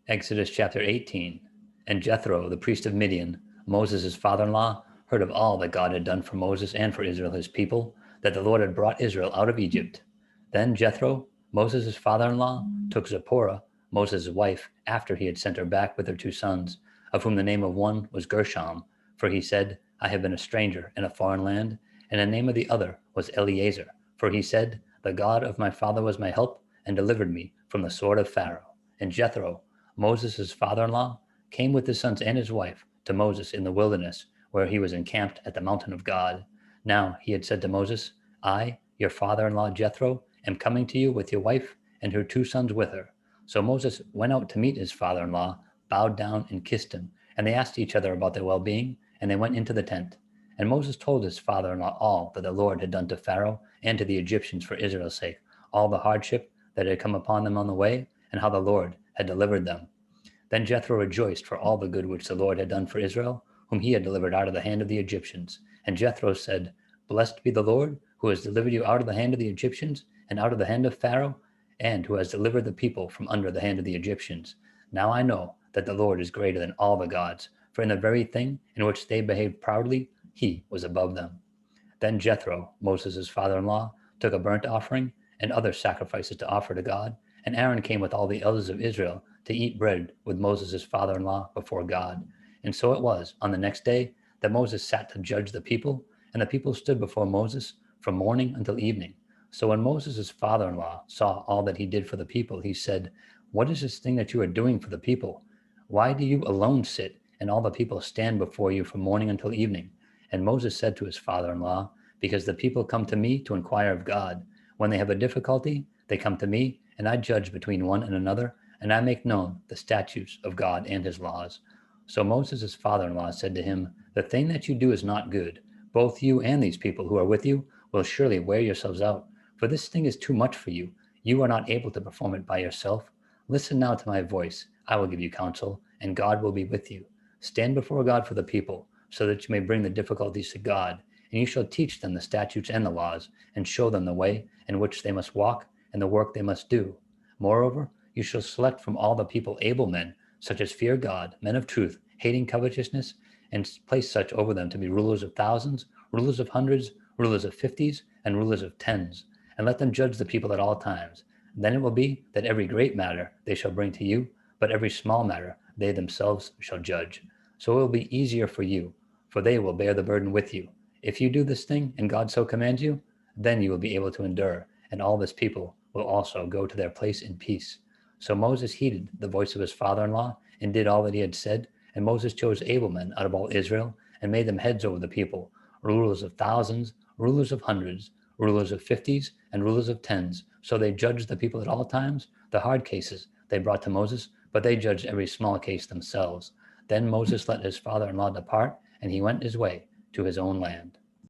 Exodus chapter 18. And Jethro, the priest of Midian, Moses' father-in-law, heard of all that God had done for Moses and for Israel his people, that the Lord had brought Israel out of Egypt. Then Jethro, Moses' father-in-law, took Zipporah, Moses' wife, after he had sent her back with her 2 sons, of whom the name of one was Gershom, for he said, I have been a stranger in a foreign land, and the name of the other was Eleazar, for he said, the God of my father was my help, and delivered me from the sword of Pharaoh. And Jethro, Moses' father-in-law, came with his sons and his wife to Moses in the wilderness, where he was encamped at the mountain of God. Now he had said to Moses, I, your father-in-law Jethro, am coming to you with your wife and her 2 sons with her. So Moses went out to meet his father-in-law, bowed down and kissed him, and they asked each other about their well-being, and they went into the tent. And Moses told his father-in-law all that the Lord had done to Pharaoh and to the Egyptians for Israel's sake, all the hardship that had come upon them on the way, and how the Lord had delivered them. Then Jethro rejoiced for all the good which the Lord had done for Israel, whom he had delivered out of the hand of the Egyptians. And Jethro said, Blessed be the Lord, who has delivered you out of the hand of the Egyptians, and out of the hand of Pharaoh, and who has delivered the people from under the hand of the Egyptians. Now I know that the Lord is greater than all the gods, for in the very thing in which they behaved proudly, he was above them. Then Jethro, Moses' father-in-law, took a burnt offering and other sacrifices to offer to God, and Aaron came with all the elders of Israel to eat bread with Moses' father-in-law before God. And so it was on the next day that Moses sat to judge the people, and the people stood before Moses from morning until evening. So when Moses' father-in-law saw all that he did for the people, he said, What is this thing that you are doing for the people? Why do you alone sit, and all the people stand before you from morning until evening? And Moses said to his father-in-law, Because the people come to me to inquire of God. When they have a difficulty, they come to me, and I judge between one and another, and I make known the statutes of God and his laws. So Moses' father-in-law said to him, The thing that you do is not good. Both you and these people who are with you will surely wear yourselves out, for this thing is too much for you. You are not able to perform it by yourself. Listen now to my voice. I will give you counsel, and God will be with you. Stand before God for the people, so that you may bring the difficulties to God, and you shall teach them the statutes and the laws, and show them the way in which they must walk and the work they must do. Moreover, you shall select from all the people able men, such as fear God, men of truth, hating covetousness, and place such over them to be rulers of thousands, rulers of hundreds, rulers of 50s, and rulers of 10s, and let them judge the people at all times. Then it will be that every great matter they shall bring to you, but every small matter they themselves shall judge. So it will be easier for you, for they will bear the burden with you. If you do this thing, and God so commands you, then you will be able to endure, and all this people will also go to their place in peace. So Moses heeded the voice of his father-in-law and did all that he had said, and Moses chose able men out of all Israel and made them heads over the people, rulers of thousands, rulers of hundreds, rulers of 50s, and rulers of 10s. So they judged the people at all times. The hard cases they brought to Moses, but they judged every small case themselves. Then Moses let his father-in-law depart, and he went his way to his own land.